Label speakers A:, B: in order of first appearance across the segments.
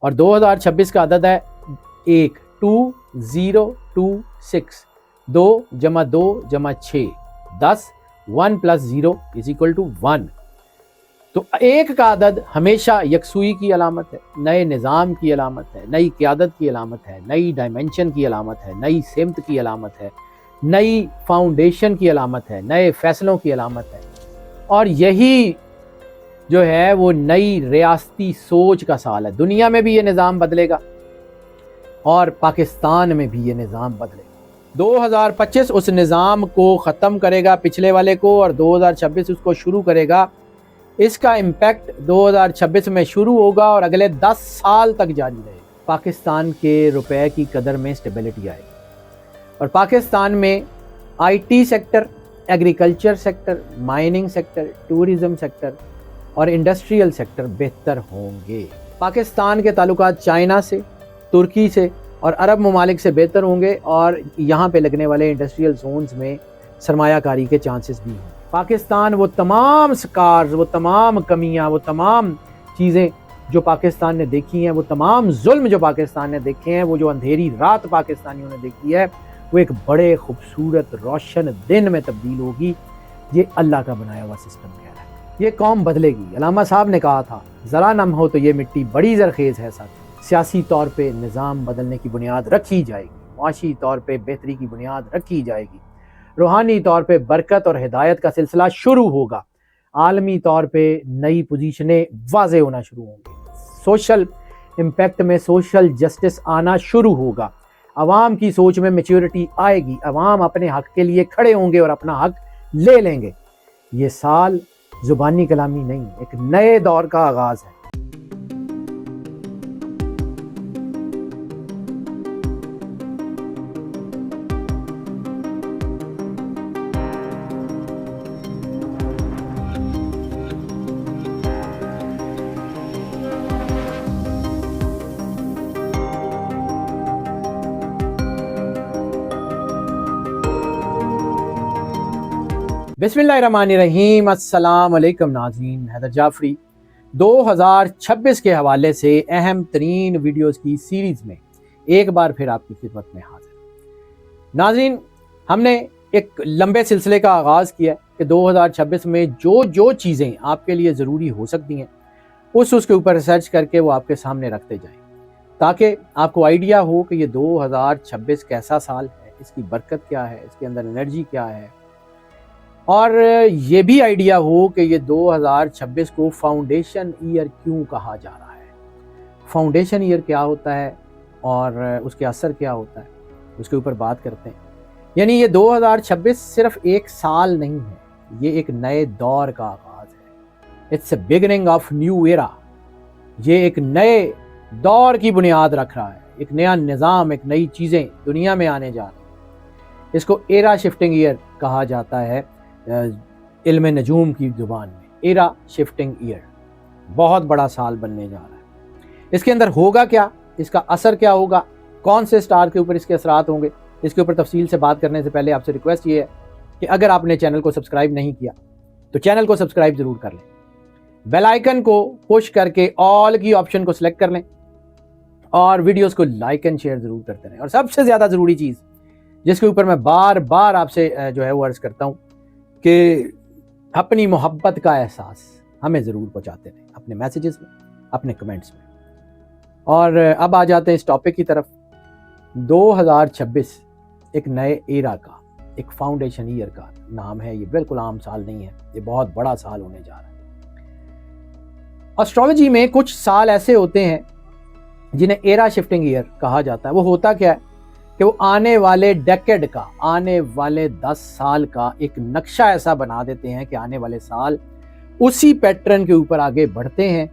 A: اور 2026 کا عدد ہے 1، 2026، 2 جمع 2 جمع 6 10، 1 + 0 = 1۔ تو ایک کا عدد ہمیشہ یکسوئی کی علامت ہے، نئے نظام کی علامت ہے، نئی قیادت کی علامت ہے، نئی ڈائمنشن کی علامت ہے، نئی سمت کی علامت ہے، نئی فاؤنڈیشن کی علامت ہے، نئے فیصلوں کی علامت ہے، اور یہی جو ہے وہ نئی ریاستی سوچ کا سال ہے۔ دنیا میں بھی یہ نظام بدلے گا اور پاکستان میں بھی یہ نظام بدلے گا۔ 2025 اس نظام کو ختم کرے گا پچھلے والے کو، اور 2026 اس کو شروع کرے گا۔ اس کا امپیکٹ 2026 میں شروع ہوگا اور اگلے 10 سال تک جاری رہے گا۔ پاکستان کے روپے کی قدر میں اسٹیبلٹی آئے گی، اور پاکستان میں I T sector, agriculture sector, mining sector, tourism sector اور انڈسٹریل سیکٹر بہتر ہوں گے۔ پاکستان کے تعلقات چائنا سے، ترکی سے اور عرب ممالک سے بہتر ہوں گے، اور یہاں پہ لگنے والے انڈسٹریل زونز میں سرمایہ کاری کے چانسز بھی ہوں۔ پاکستان وہ تمام سکارز، وہ تمام کمیاں، وہ تمام چیزیں جو پاکستان نے دیکھی ہیں، وہ تمام ظلم جو پاکستان نے دیکھے ہیں، وہ جو اندھیری رات پاکستانیوں نے دیکھی ہے، وہ ایک بڑے خوبصورت روشن دن میں تبدیل ہوگی۔ یہ اللہ کا بنایا ہوا سسٹم کہہ رہا ہے، یہ قوم بدلے گی۔ علامہ صاحب نے کہا تھا ذرا نم ہو تو یہ مٹی بڑی زرخیز ہے ساتھ۔ سیاسی طور پہ نظام بدلنے کی بنیاد رکھی جائے گی، معاشی طور پہ بہتری کی بنیاد رکھی جائے گی، روحانی طور پہ برکت اور ہدایت کا سلسلہ شروع ہوگا، عالمی طور پہ نئی پوزیشنیں واضح ہونا شروع ہوں گی، سوشل امپیکٹ میں سوشل جسٹس آنا شروع ہوگا، عوام کی سوچ میں میچورٹی آئے گی، عوام اپنے حق کے لیے کھڑے ہوں گے اور اپنا حق لے لیں گے۔ یہ سال زبانی کلامی نہیں، ایک نئے دور کا آغاز ہے۔ بسم اللہ الرحمن الرحیم۔ السلام علیکم ناظرین، حیدر جعفری 2026 کے حوالے سے اہم ترین ویڈیوز کی سیریز میں ایک بار پھر آپ کی خدمت میں حاضر۔ ناظرین، ہم نے ایک لمبے سلسلے کا آغاز کیا کہ 2026 میں جو چیزیں آپ کے لیے ضروری ہو سکتی ہیں اس کے اوپر ریسرچ کر کے وہ آپ کے سامنے رکھتے جائیں، تاکہ آپ کو آئیڈیا ہو کہ یہ 2026 کیسا سال ہے، اس کی برکت کیا ہے، اس کے اندر انرجی کیا ہے، اور یہ بھی آئیڈیا ہو کہ یہ 2026 کو فاؤنڈیشن ایئر کیوں کہا جا رہا ہے، فاؤنڈیشن ایئر کیا ہوتا ہے اور اس کے اثر کیا ہوتا ہے، اس کے اوپر بات کرتے ہیں۔ یعنی یہ 2026 صرف ایک سال نہیں ہے، یہ ایک نئے دور کا آغاز ہے۔ It's a beginning of new era. یہ ایک نئے دور کی بنیاد رکھ رہا ہے، ایک نیا نظام، ایک نئی چیزیں دنیا میں آنے جا رہی ہیں۔ اس کو ایرا شفٹنگ ایئر کہا جاتا ہے علم نجوم کی زبان میں، ایرا شفٹنگ ایئر۔ بہت بڑا سال بننے جا رہا ہے۔ اس کے اندر ہوگا کیا، اس کا اثر کیا ہوگا، کون سے سٹار کے اوپر اس کے اثرات ہوں گے، اس کے اوپر تفصیل سے بات کرنے سے پہلے آپ سے ریکویسٹ یہ ہے کہ اگر آپ نے چینل کو سبسکرائب نہیں کیا تو چینل کو سبسکرائب ضرور کر لیں، بیل آئیکن کو پش کر کے آل کی آپشن کو سلیکٹ کر لیں، اور ویڈیوز کو لائک اینڈ شیئر ضرور کرتے رہیں۔ اور سب سے زیادہ ضروری چیز جس کے اوپر میں بار بار آپ سے جو ہے وہ عرض کرتا ہوں کہ اپنی محبت کا احساس ہمیں ضرور پہنچاتے رہیں، اپنے میسیجز میں، اپنے کمنٹس میں۔ اور اب آ جاتے ہیں اس ٹاپک کی طرف۔ 2026 ایک نئے ایرا کا، ایک فاؤنڈیشن ایئر کا نام ہے۔ یہ بالکل عام سال نہیں ہے، یہ بہت بڑا سال ہونے جا رہا ہے۔ اسٹرالوجی میں کچھ سال ایسے ہوتے ہیں جنہیں ایرا شفٹنگ ایئر کہا جاتا ہے۔ وہ ہوتا کیا ہے کہ وہ آنے والے ڈیکیڈ کا، آنے والے 10 سال کا ایک نقشہ ایسا بنا دیتے ہیں کہ آنے والے سال اسی پیٹرن کے اوپر آگے بڑھتے ہیں،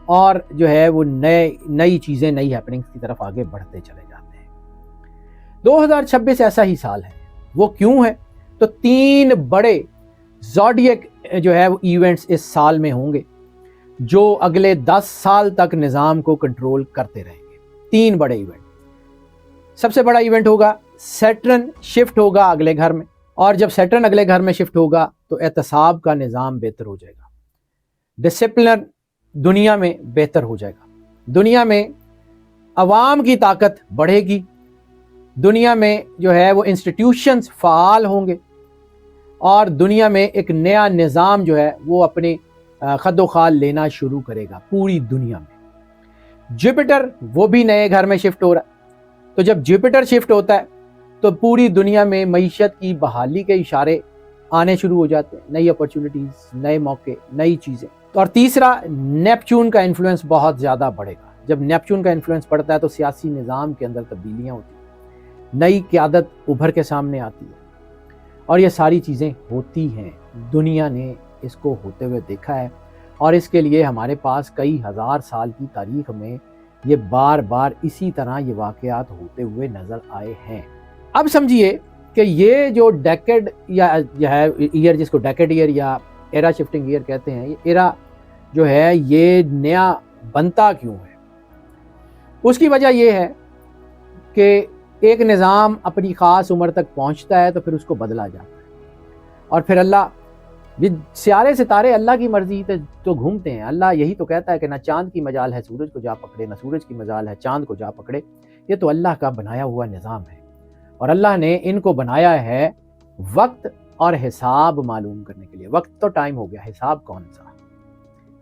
A: اور جو ہے وہ نئی چیزیں، نئی ہیپننگز کی طرف آگے بڑھتے چلے جاتے ہیں۔ 2026 ایسا ہی سال ہے۔ وہ کیوں ہے؟ تو 3 بڑے زوڈیک جو ہے وہ ایونٹس اس سال میں ہوں گے جو اگلے 10 سال تک نظام کو کنٹرول کرتے رہیں گے۔ 3 بڑے ایونٹ۔ سب سے بڑا ایونٹ ہوگا سیٹرن شفٹ ہوگا اگلے گھر میں، اور جب سیٹرن اگلے گھر میں شفٹ ہوگا تو احتساب کا نظام بہتر ہو جائے گا، ڈسپلن دنیا میں بہتر ہو جائے گا، دنیا میں عوام کی طاقت بڑھے گی، دنیا میں جو ہے وہ انسٹیٹیوشنز فعال ہوں گے، اور دنیا میں ایک نیا نظام جو ہے وہ اپنے خد و خال لینا شروع کرے گا پوری دنیا میں۔ جوپیٹر وہ بھی نئے گھر میں شفٹ ہو رہا ہے، تو جب جوپیٹر شفٹ ہوتا ہے تو پوری دنیا میں معیشت کی بحالی کے اشارے آنے شروع ہو جاتے ہیں، نئی اپرچونٹیز، نئے موقع، نئی چیزیں۔ اور تیسرا، نیپچون کا انفلوئنس بہت زیادہ بڑھے گا۔ جب نیپچون کا انفلوئنس بڑھتا ہے تو سیاسی نظام کے اندر تبدیلیاں ہوتی ہیں، نئی قیادت ابھر کے سامنے آتی ہے، اور یہ ساری چیزیں ہوتی ہیں، دنیا نے اس کو ہوتے ہوئے دیکھا ہے، اور اس کے لیے ہمارے پاس کئی ہزار سال کی تاریخ میں یہ بار بار اسی طرح یہ واقعات ہوتے ہوئے نظر آئے ہیں۔ اب سمجھیے کہ یہ جو ڈیکیڈ یا ہے ایئر، جس کو ڈیکیڈ ایئر یا ایرا شفٹنگ ایئر کہتے ہیں، یہ ایرا جو ہے یہ نیا بنتا کیوں ہے؟ اس کی وجہ یہ ہے کہ ایک نظام اپنی خاص عمر تک پہنچتا ہے تو پھر اس کو بدلا جاتا ہے، اور پھر اللہ، سیارے ستارے اللہ کی مرضی تو گھومتے ہیں۔ اللہ یہی تو کہتا ہے کہ نہ چاند کی مجال ہے سورج کو جا پکڑے، نہ سورج کی مجال ہے چاند کو جا پکڑے۔ یہ تو اللہ کا بنایا ہوا نظام ہے، اور اللہ نے ان کو بنایا ہے وقت اور حساب معلوم کرنے کے لیے۔ وقت تو ٹائم ہو گیا، حساب کون سا؟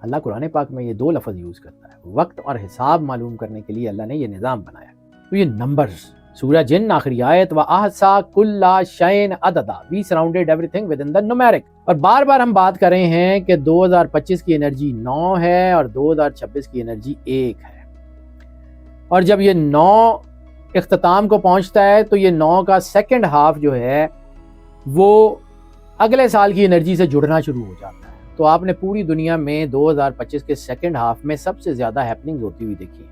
A: اللہ قرآن پاک میں یہ دو لفظ یوز کرتا ہے، وقت اور حساب معلوم کرنے کے لیے اللہ نے یہ نظام بنایا۔ تو یہ نمبرز، سورہ جن آخری آیت، وَأَحْصَىٰ كُلَّ شَيْءٍ عَدَدًا، we surrounded everything with in the numeric. اور بار بار ہم بات کر رہے ہیں کہ 2025 کی انرجی 9 ہے اور 2026 کی انرجی 1 ہے، اور جب یہ 9 اختتام کو پہنچتا ہے تو یہ 9 کا سیکنڈ ہاف جو ہے وہ اگلے سال کی انرجی سے جڑنا شروع ہو جاتا ہے۔ تو آپ نے پوری دنیا میں 2025 کے سیکنڈ ہاف میں سب سے زیادہ ہیپننگ ہوتی ہوئی دیکھی ہے،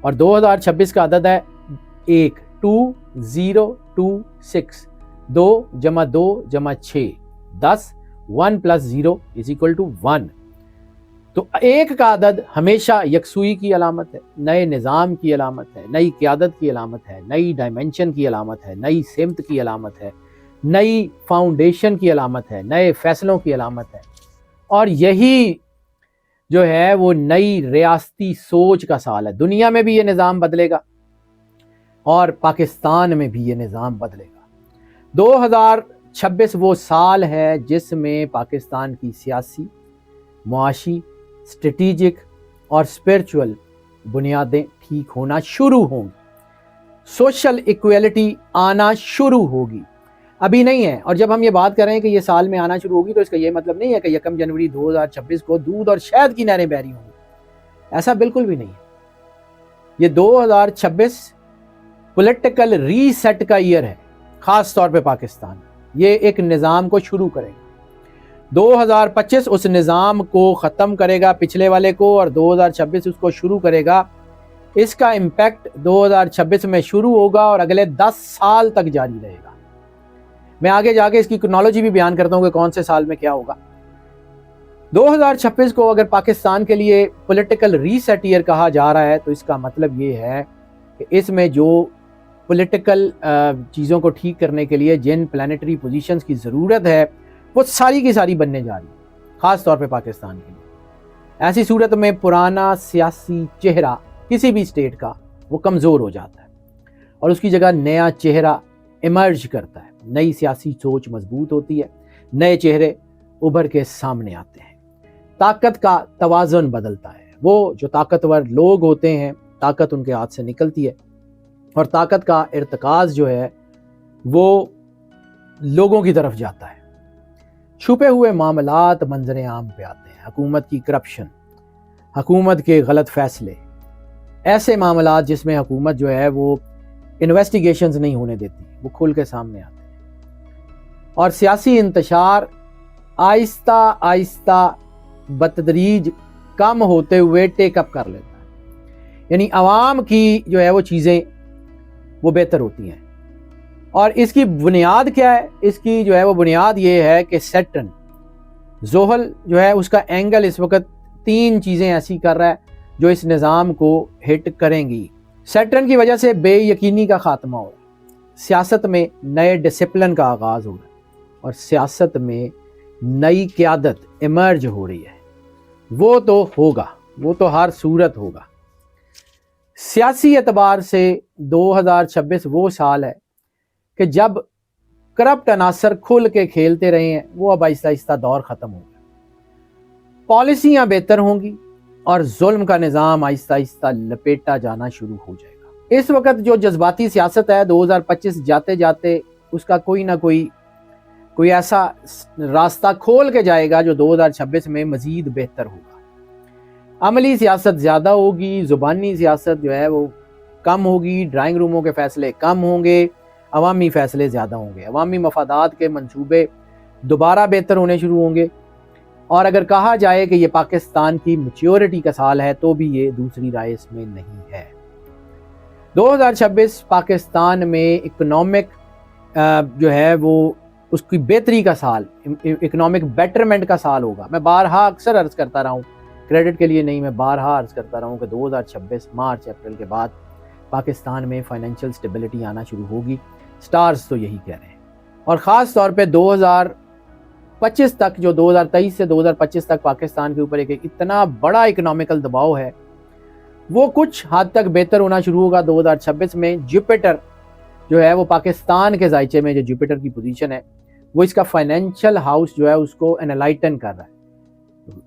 A: اور 2026 کا عدد ہے 1، 2026، 2 جمع 2 جمع 6، 10، 1 + 0 = 1۔ تو 1 کا عدد ہمیشہ یکسوئی کی علامت ہے، نئے نظام کی علامت ہے، نئی قیادت کی علامت ہے، نئی ڈائمنشن کی علامت ہے، نئی سمت کی علامت ہے، نئی فاؤنڈیشن کی علامت ہے، نئے فیصلوں کی علامت ہے، اور یہی جو ہے وہ نئی ریاستی سوچ کا سال ہے۔ دنیا میں بھی یہ نظام بدلے گا اور پاکستان میں بھی یہ نظام بدلے گا۔ 2026 وہ سال ہے جس میں پاکستان کی سیاسی، معاشی، اسٹریٹجک اور اسپرچول بنیادیں ٹھیک ہونا شروع ہوں گی، سوشل ایکویلٹی آنا شروع ہوگی۔ ابھی نہیں ہے، اور جب ہم یہ بات کر رہے ہیں کہ یہ سال میں آنا شروع ہوگی تو اس کا یہ مطلب نہیں ہے کہ 1 جنوری 2026 کو دودھ اور شہد کی نہریں بہہ رہی ہوں گی، ایسا بالکل بھی نہیں ہے۔ یہ 2026 پولیٹیکل ری سیٹ کا ایئر ہے، خاص طور پہ پاکستان یہ ایک نظام کو شروع کرے گا۔ 2025 اس نظام کو ختم کرے گا پچھلے والے کو، اور 2026 اس کو شروع کرے گا۔ اس کا امپیکٹ 2026 میں شروع ہوگا اور اگلے 10 سال تک جاری رہے گا۔ میں آگے جا کے اس کی کرونالوجی بھی بیان کرتا ہوں کہ کون سے سال میں کیا ہوگا۔ 2026 کو اگر پاکستان کے لیے پولیٹیکل ری سیٹ ایئر کہا جا رہا ہے تو اس کا مطلب یہ ہے کہ اس میں جو پولیٹیکل چیزوں کو ٹھیک کرنے کے لیے جن پلانیٹری پوزیشنز کی ضرورت ہے وہ ساری کی ساری بننے جا رہی ہے، خاص طور پہ پاکستان کے لیے۔ ایسی صورت میں پرانا سیاسی چہرہ کسی بھی اسٹیٹ کا وہ کمزور ہو جاتا ہے، اور اس کی جگہ نیا چہرہ ایمرج کرتا ہے، نئی سیاسی سوچ مضبوط ہوتی ہے، نئے چہرے ابھر کے سامنے آتے ہیں، طاقت کا توازن بدلتا ہے۔ وہ جو طاقتور لوگ ہوتے ہیں طاقت ان کے ہاتھ سے نکلتی ہے، اور طاقت کا ارتکاز جو ہے وہ لوگوں کی طرف جاتا ہے۔ چھپے ہوئے معاملات منظر عام پہ آتے ہیں، حکومت کی کرپشن، حکومت کے غلط فیصلے، ایسے معاملات جس میں حکومت جو ہے وہ انویسٹیگیشنز نہیں ہونے دیتی، وہ کھل کے سامنے آتے ہیں، اور سیاسی انتشار آہستہ آہستہ بتدریج کم ہوتے ہوئے ٹیک اپ کر لیتا ہے، یعنی عوام کی جو ہے وہ چیزیں وہ بہتر ہوتی ہیں۔ اور اس کی بنیاد کیا ہے؟ اس کی جو ہے وہ بنیاد یہ ہے کہ سیٹرن، زحل جو ہے اس کا اینگل اس وقت 3 چیزیں ایسی کر رہا ہے جو اس نظام کو ہٹ کریں گی۔ سیٹرن کی وجہ سے بے یقینی کا خاتمہ ہو رہا ہے، سیاست میں نئے ڈسپلن کا آغاز ہو رہا ہے، اور سیاست میں نئی قیادت ایمرج ہو رہی ہے۔ وہ تو ہوگا، وہ تو ہر صورت ہوگا۔ سیاسی اعتبار سے 2026 وہ سال ہے کہ جب کرپٹ عناصر کھل کے کھیلتے رہے ہیں، وہ اب آہستہ آہستہ دور ختم ہو گیا، پالیسیاں بہتر ہوں گی اور ظلم کا نظام آہستہ آہستہ لپیٹا جانا شروع ہو جائے گا۔ اس وقت جو جذباتی سیاست ہے 2025 جاتے جاتے اس کا کوئی نہ کوئی ایسا راستہ کھول کے جائے گا جو 2026 میں مزید بہتر ہوگا۔ عملی سیاست زیادہ ہوگی، زبانی سیاست جو ہے وہ کم ہوگی، ڈرائنگ روموں کے فیصلے کم ہوں گے، عوامی فیصلے زیادہ ہوں گے، عوامی مفادات کے منصوبے دوبارہ بہتر ہونے شروع ہوں گے۔ اور اگر کہا جائے کہ یہ پاکستان کی میچیورٹی کا سال ہے تو بھی یہ دوسری رائے اس میں نہیں ہے۔ 2026 پاکستان میں اکنامک جو ہے وہ اس کی بہتری کا سال، اکنامک بیٹرمنٹ کا سال ہوگا۔ میں بارہا اکثر عرض کرتا رہا ہوں، کریڈٹ کے لیے نہیں، میں بارہا عرض کرتا رہا ہوں کہ 2026 مارچ اپریل کے بعد پاکستان میں فائنینشیل سٹیبلٹی آنا شروع ہوگی۔ سٹارز تو یہی کہہ رہے ہیں، اور خاص طور پہ 2025 تک، جو 2023 سے 2025 تک پاکستان کے اوپر ایک اتنا بڑا اکنامیکل دباؤ ہے، وہ کچھ حد تک بہتر ہونا شروع ہوگا 2026 میں۔ جوپیٹر جو ہے وہ پاکستان کے ذائچے میں جو جوپیٹر کی پوزیشن ہے، وہ اس کا فائنینشیل ہاؤس جو ہے اس کو انلائٹن کر رہا ہے،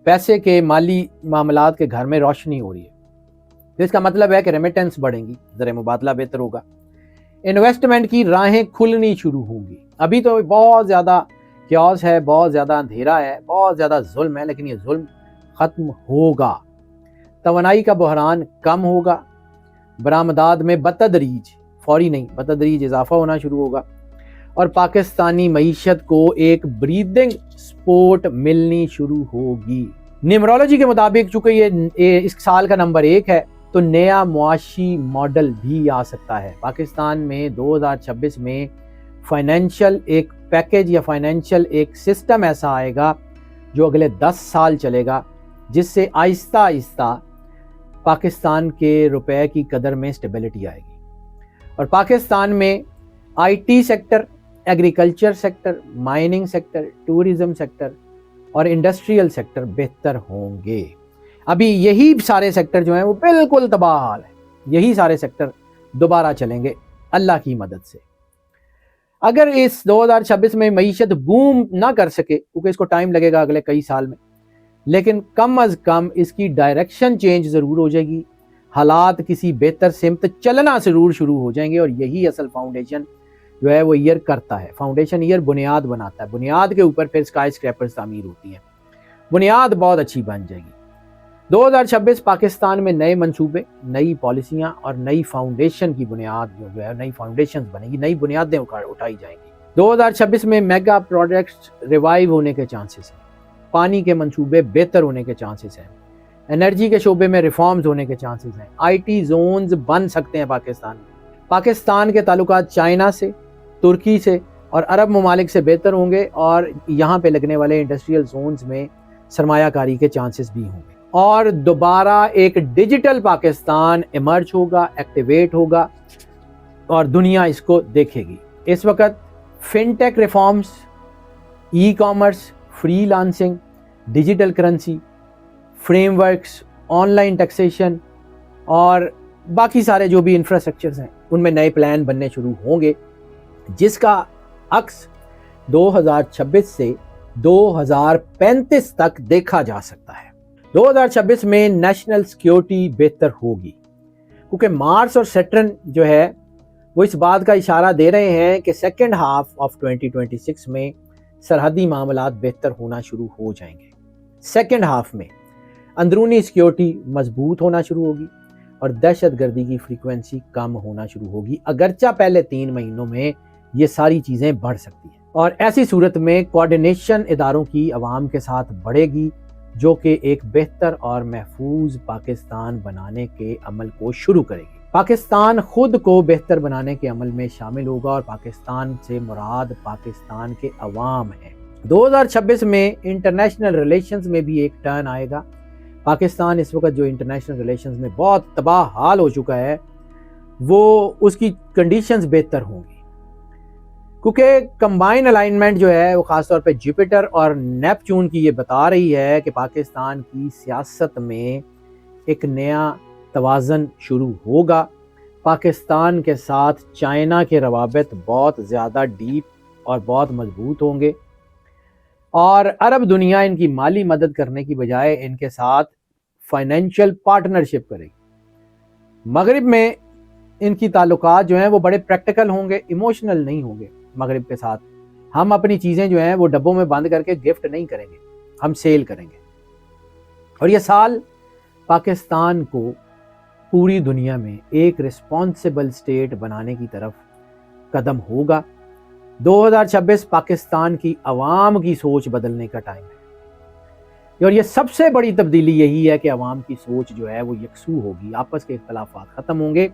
A: پیسے کے مالی معاملات کے گھر میں روشنی ہو رہی ہے۔ تو اس کا مطلب ہے کہ ریمیٹنس بڑھیں گی، زر مبادلہ بہتر ہوگا، انویسٹمنٹ کی راہیں کھلنی شروع ہوں گی۔ ابھی تو بہت زیادہ کیوس ہے، بہت زیادہ اندھیرا ہے، بہت زیادہ ظلم ہے، لیکن یہ ظلم ختم ہوگا، توانائی کا بحران کم ہوگا، برآمدات میں بتدریج، فوری نہیں، بتدریج اضافہ ہونا شروع ہوگا، اور پاکستانی معیشت کو ایک بریدنگ سپورٹ ملنی شروع ہوگی۔ نیمرولوجی کے مطابق چونکہ یہ اس سال کا نمبر 1 ہے، تو نیا معاشی ماڈل بھی آ سکتا ہے۔ پاکستان میں 2026 میں فائنینشیل ایک پیکیج یا فائنینشیل ایک سسٹم ایسا آئے گا جو اگلے 10 سال چلے گا، جس سے آہستہ آہستہ پاکستان کے روپے کی قدر میں سٹیبلٹی آئے گی، اور پاکستان میں I T sector, agriculture sector, mining sector, tourism sector اور انڈسٹریل سیکٹر بہتر ہوں گے۔ ابھی یہی سارے سیکٹر جو ہیں وہ بالکل تباہ حال ہے، یہی سارے سیکٹر دوبارہ چلیں گے اللہ کی مدد سے۔ اگر اس 2026 میں معیشت بوم نہ کر سکے، کیونکہ اس کو ٹائم لگے گا اگلے کئی سال میں، لیکن کم از کم اس کی ڈائریکشن چینج ضرور ہو جائے گی، حالات کسی بہتر سمت چلنا ضرور شروع ہو جائیں گے، اور یہی اصل فاؤنڈیشن جو ہے وہ ایئر کرتا ہے۔ فاؤنڈیشن ایئر بنیاد بناتا ہے، بنیاد کے اوپر پھر اسکائی اسکریپرز تعمیر ہوتی ہیں، بنیاد بہت اچھی بن جائے گی۔ 2026 پاکستان میں نئے منصوبے، نئی پالیسیاں اور نئی فاؤنڈیشن کی بنیاد جو ہے، نئی فاؤنڈیشنز بنے گی، نئی بنیادیں اٹھائی جائیں گی۔ 2026 میں میگا پروجیکٹس ریوائیو ہونے کے چانسز ہیں، پانی کے منصوبے بہتر ہونے کے چانسز ہیں، انرجی کے شعبے میں ریفارمز ہونے کے چانسز ہیں، آئی ٹی زونز بن سکتے ہیں پاکستان میں۔ پاکستان کے تعلقات چائنا سے، ترکی سے اور عرب ممالک سے بہتر ہوں گے، اور یہاں پہ لگنے والے انڈسٹریل زونز میں سرمایہ کاری کے چانسز بھی ہوں گے، اور دوبارہ ایک ڈیجیٹل پاکستان ایمرج ہوگا، ایکٹیویٹ ہوگا، اور دنیا اس کو دیکھے گی۔ اس وقت fintech reforms, e commerce, freelancing, digital currency, frameworks, online taxation اور باقی سارے جو بھی انفراسٹرکچرز ہیں، ان میں نئے پلان بننے شروع ہوں گے، جس کا عکس 2026 سے 2035 تک دیکھا جا سکتا ہے۔ 2026 میں نیشنل سیکیورٹی بہتر ہوگی، کیونکہ مارس اور سیٹرن جو ہے وہ اس بات کا اشارہ دے رہے ہیں کہ سیکنڈ ہاف آف 2026 میں سرحدی معاملات بہتر ہونا شروع ہو جائیں گے۔ سیکنڈ ہاف میں اندرونی سیکیورٹی مضبوط ہونا شروع ہوگی اور دہشت گردی کی فریکوینسی کم ہونا شروع ہوگی، اگرچہ پہلے 3 مہینوں میں یہ ساری چیزیں بڑھ سکتی ہیں، اور ایسی صورت میں کوارڈینیشن اداروں کی عوام کے ساتھ بڑھے گی، جو کہ ایک بہتر اور محفوظ پاکستان بنانے کے عمل کو شروع کرے گی۔ پاکستان خود کو بہتر بنانے کے عمل میں شامل ہوگا، اور پاکستان سے مراد پاکستان کے عوام ہیں۔ 2026 میں انٹرنیشنل ریلیشنز میں بھی ایک ٹرن آئے گا۔ پاکستان اس وقت جو انٹرنیشنل ریلیشنز میں بہت تباہ حال ہو چکا ہے، وہ اس کی کنڈیشنز بہتر ہوں گی، کیونکہ کمبائن الائنمنٹ جو ہے وہ خاص طور پہ جوپیٹر اور نیپچون کی یہ بتا رہی ہے کہ پاکستان کی سیاست میں ایک نیا توازن شروع ہوگا۔ پاکستان کے ساتھ چائنا کے روابط بہت زیادہ ڈیپ اور بہت مضبوط ہوں گے، اور عرب دنیا ان کی مالی مدد کرنے کی بجائے ان کے ساتھ فائنینشیل پارٹنرشپ کرے گی۔ مغرب میں ان کی تعلقات جو ہیں وہ بڑے پریکٹیکل ہوں گے، ایموشنل نہیں ہوں گے۔ مغرب کے ساتھ ہم اپنی چیزیں جو ہیں وہ ڈبوں میں بند کر کے گفٹ نہیں کریں گے، ہم سیل کریں گے۔ اور یہ سال پاکستان کو پوری دنیا میں ایک رسپانسبل سٹیٹ بنانے کی طرف قدم ہوگا۔ 2026 پاکستان کی عوام کی سوچ بدلنے کا ٹائم ہے، اور یہ سب سے بڑی تبدیلی یہی ہے کہ عوام کی سوچ جو ہے وہ یکسو ہوگی، آپس کے اختلافات ختم ہوں گے،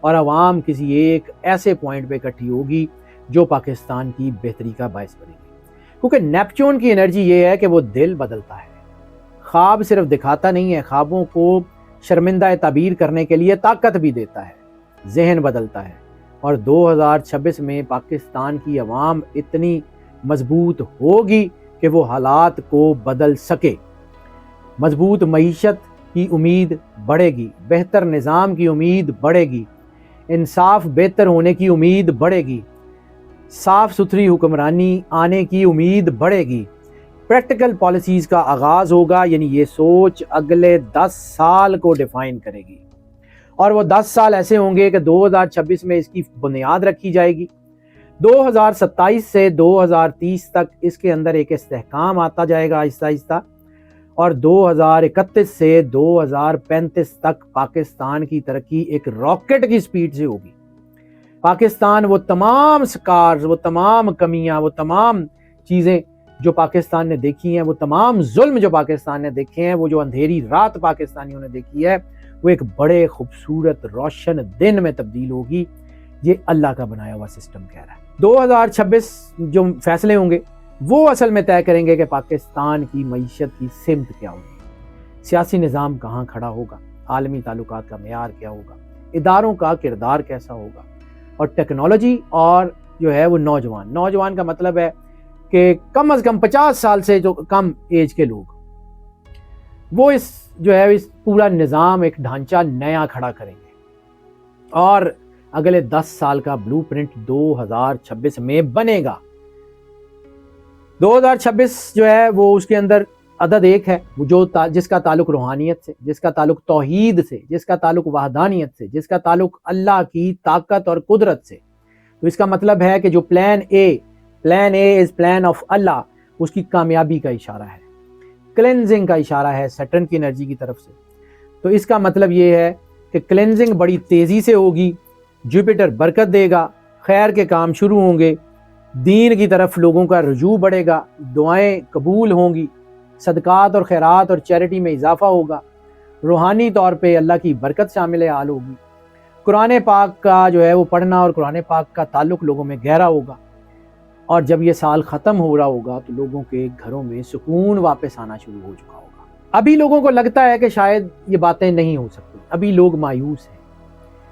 A: اور عوام کسی ایک ایسے پوائنٹ پہ اکٹھی ہوگی جو پاکستان کی بہتری کا باعث بنے گی۔ کیونکہ نیپچون کی انرجی یہ ہے کہ وہ دل بدلتا ہے، خواب صرف دکھاتا نہیں ہے، خوابوں کو شرمندہ تعبیر کرنے کے لیے طاقت بھی دیتا ہے، ذہن بدلتا ہے۔ اور 2026 میں پاکستان کی عوام اتنی مضبوط ہوگی کہ وہ حالات کو بدل سکے۔ مضبوط معیشت کی امید بڑھے گی، بہتر نظام کی امید بڑھے گی، انصاف بہتر ہونے کی امید بڑھے گی، صاف ستھری حکمرانی آنے کی امید بڑھے گی، پریکٹیکل پالیسیز کا آغاز ہوگا، یعنی یہ سوچ اگلے 10 سال کو ڈیفائن کرے گی، اور وہ 10 سال ایسے ہوں گے کہ 2026 میں اس کی بنیاد رکھی جائے گی۔ 2027 سے 2030 تک اس کے اندر ایک استحکام آتا جائے گا آہستہ آہستہ، اور 2031 سے 2035 تک پاکستان کی ترقی ایک راکٹ کی سپیڈ سے ہوگی۔ پاکستان وہ تمام سکارز، وہ تمام کمیاں، وہ تمام چیزیں جو پاکستان نے دیکھی ہیں، وہ تمام ظلم جو پاکستان نے دیکھے ہیں، وہ جو اندھیری رات پاکستانیوں نے دیکھی ہے، وہ ایک بڑے خوبصورت روشن دن میں تبدیل ہوگی۔ یہ اللہ کا بنایا ہوا سسٹم کہہ رہا ہے۔ 2026 جو فیصلے ہوں گے وہ اصل میں طے کریں گے کہ پاکستان کی معیشت کی سمت کیا ہوگی، سیاسی نظام کہاں کھڑا ہوگا، عالمی تعلقات کا معیار کیا ہوگا، اداروں کا کردار کیسا ہوگا، اور ٹیکنالوجی اور جو ہے وہ نوجوان کا مطلب ہے کہ کم از کم 50 سال سے جو کم ایج کے لوگ، وہ اس جو ہے اس پورا نظام ایک ڈھانچہ نیا کھڑا کریں گے، اور اگلے 10 سال کا بلو پرنٹ 2026 میں بنے گا۔ 2026 جو ہے وہ اس کے اندر عدد ایک ہے، وہ جو جس کا تعلق روحانیت سے، جس کا تعلق توحید سے، جس کا تعلق وحدانیت سے، جس کا تعلق اللہ کی طاقت اور قدرت سے۔ تو اس کا مطلب ہے کہ جو plan A is plan of اللہ، اس کی کامیابی کا اشارہ ہے، کلینزنگ کا اشارہ ہے سیٹرن کی انرجی کی طرف سے۔ تو اس کا مطلب یہ ہے کہ کلینزنگ بڑی تیزی سے ہوگی، جوپیٹر برکت دے گا، خیر کے کام شروع ہوں گے، دین کی طرف لوگوں کا رجوع بڑھے گا، دعائیں قبول ہوں گی، صدقات اور خیرات اور چیریٹی میں اضافہ ہوگا، روحانی طور پہ اللہ کی برکت شامل حال ہوگی، قرآن پاک کا جو ہے وہ پڑھنا اور قرآن پاک کا تعلق لوگوں میں گہرا ہوگا، اور جب یہ سال ختم ہو رہا ہوگا تو لوگوں کے گھروں میں سکون واپس آنا شروع ہو چکا ہوگا۔ ابھی لوگوں کو لگتا ہے کہ شاید یہ باتیں نہیں ہو سکتی، ابھی لوگ مایوس ہیں،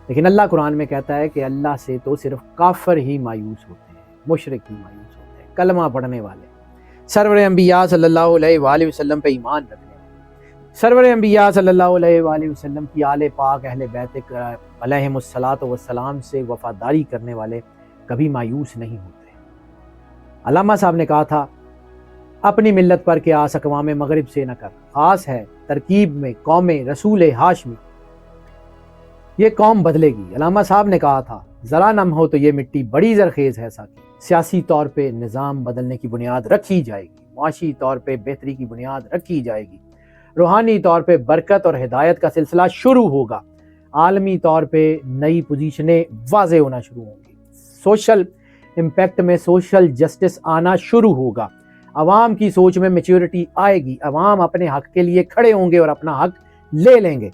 A: لیکن اللہ قرآن میں کہتا ہے کہ اللہ سے تو صرف کافر ہی مایوس ہوتے ہیں، مشرک ہی مایوس ہوتے ہیں، کلمہ پڑھنے والے، سرور انبیاء صلی اللہ علیہ وآلہ وسلم پہ ایمان رکھنے والے، سرور انبیاء صلی اللہ علیہ وآلہ وسلم کی آل پاک اہل بیت علیہم الصلاۃ والسلام سے وفاداری کرنے والے کبھی مایوس نہیں ہوتے۔ علامہ صاحب نے کہا تھا، اپنی ملت پر کہ آس اقوام مغرب سے نہ کر، خاص ہے ترکیب میں قوم رسول ہاشمی، یہ قوم بدلے گی۔ علامہ صاحب نے کہا تھا، ذرا نم ہو تو یہ مٹی بڑی زرخیز ہے ساقی۔ سیاسی طور پہ نظام بدلنے کی بنیاد رکھی جائے گی، معاشی طور پہ بہتری کی بنیاد رکھی جائے گی، روحانی طور پہ برکت اور ہدایت کا سلسلہ شروع ہوگا، عالمی طور پہ نئی پوزیشنیں واضح ہونا شروع ہوں گی، سوشل امپیکٹ میں سوشل جسٹس آنا شروع ہوگا، عوام کی سوچ میں میچورٹی آئے گی، عوام اپنے حق کے لیے کھڑے ہوں گے اور اپنا حق لے لیں گے۔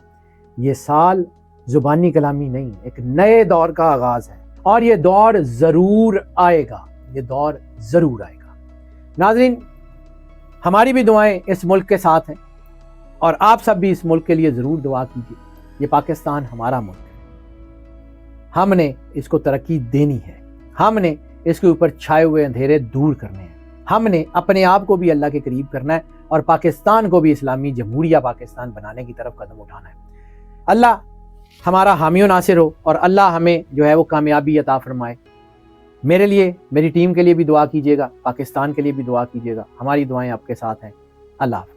A: یہ سال زبانی کلامی نہیں، ایک نئے دور کا آغاز ہے، اور یہ دور ضرور آئے گا، یہ دور ضرور آئے گا۔ ناظرین، ہماری بھی دعائیں اس ملک کے ساتھ ہیں، اور آپ سب بھی اس ملک کے لیے ضرور دعا کیجیے۔ یہ پاکستان ہمارا ملک ہے، ہم نے اس کو ترقی دینی ہے، ہم نے اس کے اوپر چھائے ہوئے اندھیرے دور کرنے ہیں، ہم نے اپنے آپ کو بھی اللہ کے قریب کرنا ہے، اور پاکستان کو بھی اسلامی جمہوریہ پاکستان بنانے کی طرف قدم اٹھانا ہے۔ اللہ ہمارا حامی و ناصر ہو اور اللہ ہمیں جو ہے وہ کامیابی عطا فرمائے۔ میرے لیے، میری ٹیم کے لیے بھی دعا کیجیے گا، پاکستان کے لیے بھی دعا کیجیے گا، ہماری دعائیں آپ کے ساتھ ہیں۔ اللہ حافظ۔